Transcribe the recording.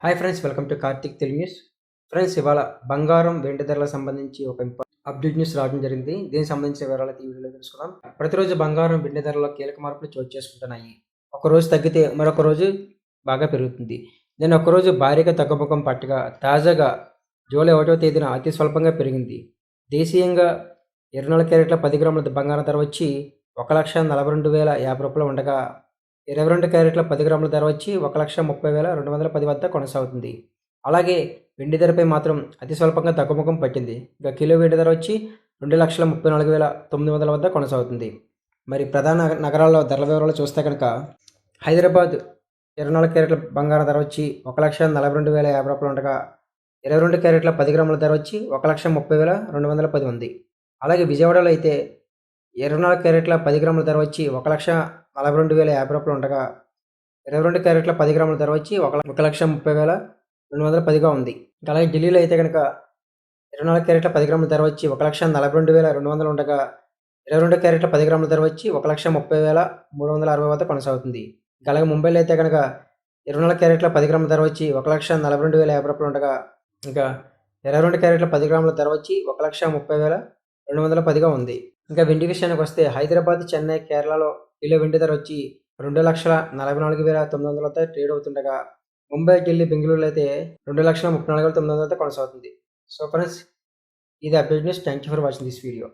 Hi friends, welcome to Karthik Telugu news. Friends, ఇవాళ బంగారం వెండి ధరలకు సంబంధించి ఒక అప్డేట్ న్యూస్ రావడం జరిగింది. దీనికి సంబంధించిన వివరాలు ఈ వీడియోలో తెలుసుకుందాం. ప్రతిరోజు బంగారం వెండి ధరలో కీలక మార్పులు చోటు చేసుకుంటున్నాయి. ఒకరోజు తగ్గితే మరొక రోజు బాగా పెరుగుతుంది. నేను ఒకరోజు భారీగా తగ్గుముఖం పట్టగా తాజాగా జూలై 1వ తేదీన అతి స్వల్పంగా పెరిగింది. దేశీయంగా 24 క్యారెట్ల 10 గ్రాముల బంగారం ధర వచ్చి ₹1,42,050 ఉండగా 22 క్యారెట్ల 10 గ్రాముల ధర వచ్చి ₹1,30,210 వద్ద కొనసాగుతుంది. అలాగే వెండి ధరపై మాత్రం అతి స్వల్పంగా తగ్గుముఖం పట్టింది. ఇక కిలో వెండి ధర వచ్చి 2,34,900 వద్ద కొనసాగుతుంది. మరి ప్రధాన నగరాల్లో ధరల వివరాలు చూస్తే కనుక హైదరాబాద్ 24 క్యారెట్ల బంగారం ధర వచ్చి ₹1,42,050 ఉండగా 22 క్యారెట్ల 10 గ్రాముల ధర వచ్చి ₹1,30,210 ఉంది. అలాగే విజయవాడలో అయితే 24 క్యారెట్ల 10 గ్రాముల ధర వచ్చి ₹1,42,050 ఉండగా 22 క్యారెట్ల 10 గ్రాముల ధర వచ్చి ₹1,30,210గా ఉంది. అలాగే ఢిల్లీలో అయితే కనుక 24 క్యారెట్ల 10 గ్రాముల ధర వచ్చి ₹1,42,200 ఉండగా 22 క్యారెట్ల 10 గ్రాముల ధర వచ్చి ₹1,30,360 వద్ద కొనసాగుతుంది. అలాగే ముంబైలో అయితే కనుక 24 క్యారెట్ల 10 గ్రాముల ధర వచ్చి ₹1,42,050 ఉండగా ఇంకా 22 క్యారెట్ల 10 గ్రాముల ధర వచ్చి ₹1,30,210గా ఉంది. ఇంకా వెండి విషయానికి వస్తే హైదరాబాద్, చెన్నై, కేరళలో కిలో వెండి ధర వచ్చి 2,44,900 వద్ద ట్రేడ్ అవుతుండగా ముంబై, ఢిల్లీ, బెంగళూరులో అయితే 2,34,900 వద్ద కొనసాగుతుంది. సో ఫ్రెండ్స్, ఇది update news. Thank you for watching this video.